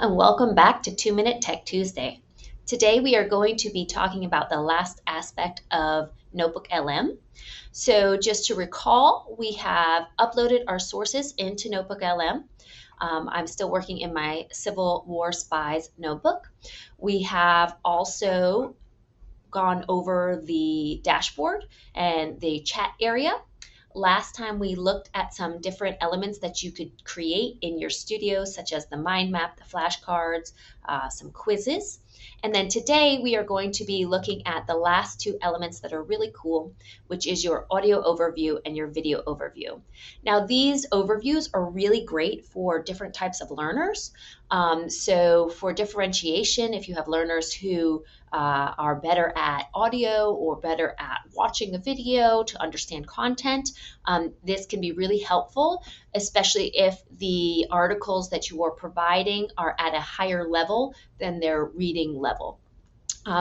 and welcome back to 2 Minute Tech Tuesday. Today we are going to be talking about the last aspect of Notebook LM. So, just to recall, we have uploaded our sources into Notebook LM. I'm still working in my Civil War Spies notebook. We have also gone over the dashboard and the chat area. Last time we looked at some different elements that you could create in your studio, such as the mind map, the flashcards, some quizzes. And then today we are going to be looking at the last two elements that are really cool, which is your audio overview and your video overview. Now, these overviews are really great for different types of learners. So for differentiation, if you have learners who are better at audio or better at watching a video to understand content, this can be really helpful, especially if the articles that you are providing are at a higher level than their reading level.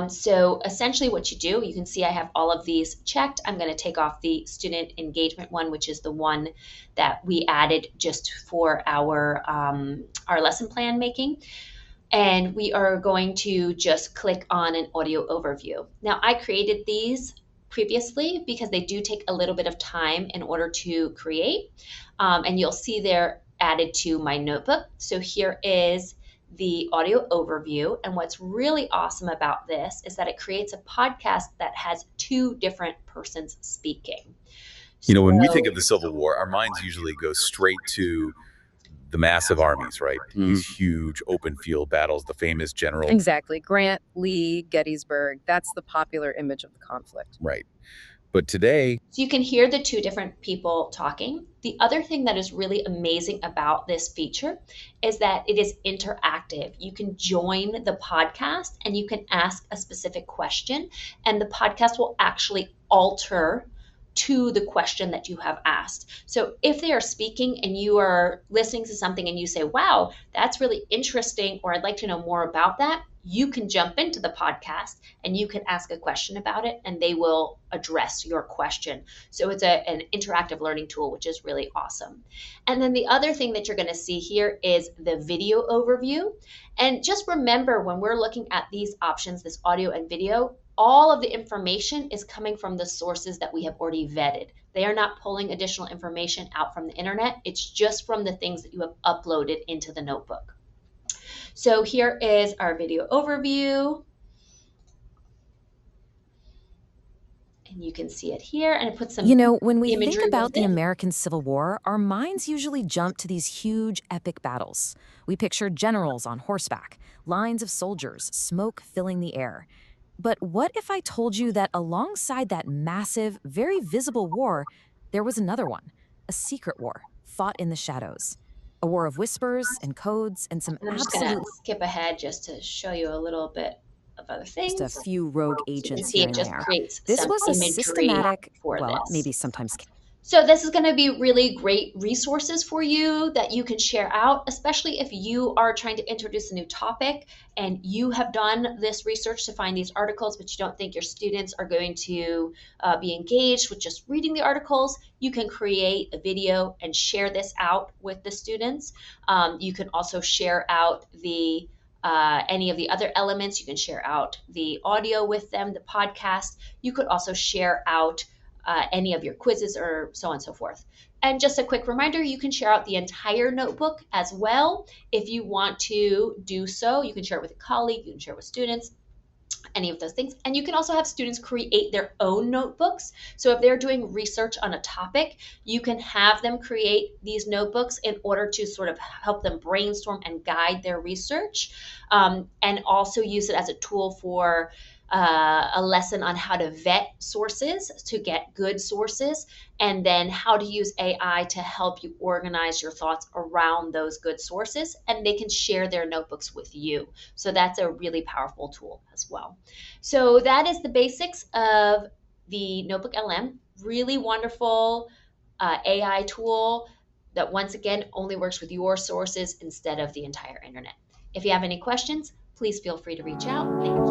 So essentially what you do, you can see I have all of these checked. I'm going to take off the student engagement one, which is the one that we added just for our lesson plan making. And we are going to just click on an audio overview. Now, I created these previously because they do take a little bit of time in order to create. And you'll see they're added to my notebook. So here is the audio overview. And what's really awesome about this is that it creates a podcast that has two different persons speaking. When we think of the Civil War, our minds usually go straight to the massive armies, right? These huge open field battles, the famous general. Exactly. Grant, Lee, Gettysburg. That's the popular image of the conflict. Right. But today, so you can hear the two different people talking. The other thing that is really amazing about this feature is that it is interactive. You can join the podcast and you can ask a specific question, and the podcast will actually alter to the question that you have asked. So if they are speaking and you are listening to something and you say, wow, that's really interesting, or I'd like to know more about that, you can jump into the podcast and you can ask a question about it and they will address your question. So it's an interactive learning tool, which is really awesome. And then the other thing that you're going to see here is the video overview. And just remember, when we're looking at these options, this audio and video, all of the information is coming from the sources that we have already vetted. They are not pulling additional information out from the internet. It's just from the things that you have uploaded into the notebook. So here is our video overview. And you can see it here, and it puts some when we imagery think about with the it. American Civil War, our minds usually jump to these huge, epic battles. We picture generals on horseback, lines of soldiers, smoke filling the air. But what if I told you that alongside that massive, very visible war, there was another one, a secret war, fought in the shadows? A war of whispers and codes and some And I'm just going to absolute skip ahead just to show you a little bit of other things. just a few rogue You can agents see here it and just there. creates This some was a imagery systematic, for well, this. maybe sometimes. So this is going to be really great resources for you that you can share out, especially if you are trying to introduce a new topic and you have done this research to find these articles, but you don't think your students are going to be engaged with just reading the articles. You can create a video and share this out with the students. You can also share out the any of the other elements. You can share out the audio with them, the podcast. You could also share out any of your quizzes or so on and so forth. And just a quick reminder, you can share out the entire notebook as well. If you want to do so, you can share it with a colleague, you can share it with students, any of those things. And you can also have students create their own notebooks. So if they're doing research on a topic, you can have them create these notebooks in order to sort of help them brainstorm and guide their research, and also use it as a tool for a lesson on how to vet sources to get good sources, and then how to use AI to help you organize your thoughts around those good sources, and they can share their notebooks with you. So that's a really powerful tool as well. So that is the basics of the Notebook LM. Really wonderful AI tool that, once again, only works with your sources instead of the entire internet. If you have any questions, please feel free to reach out. Thank you.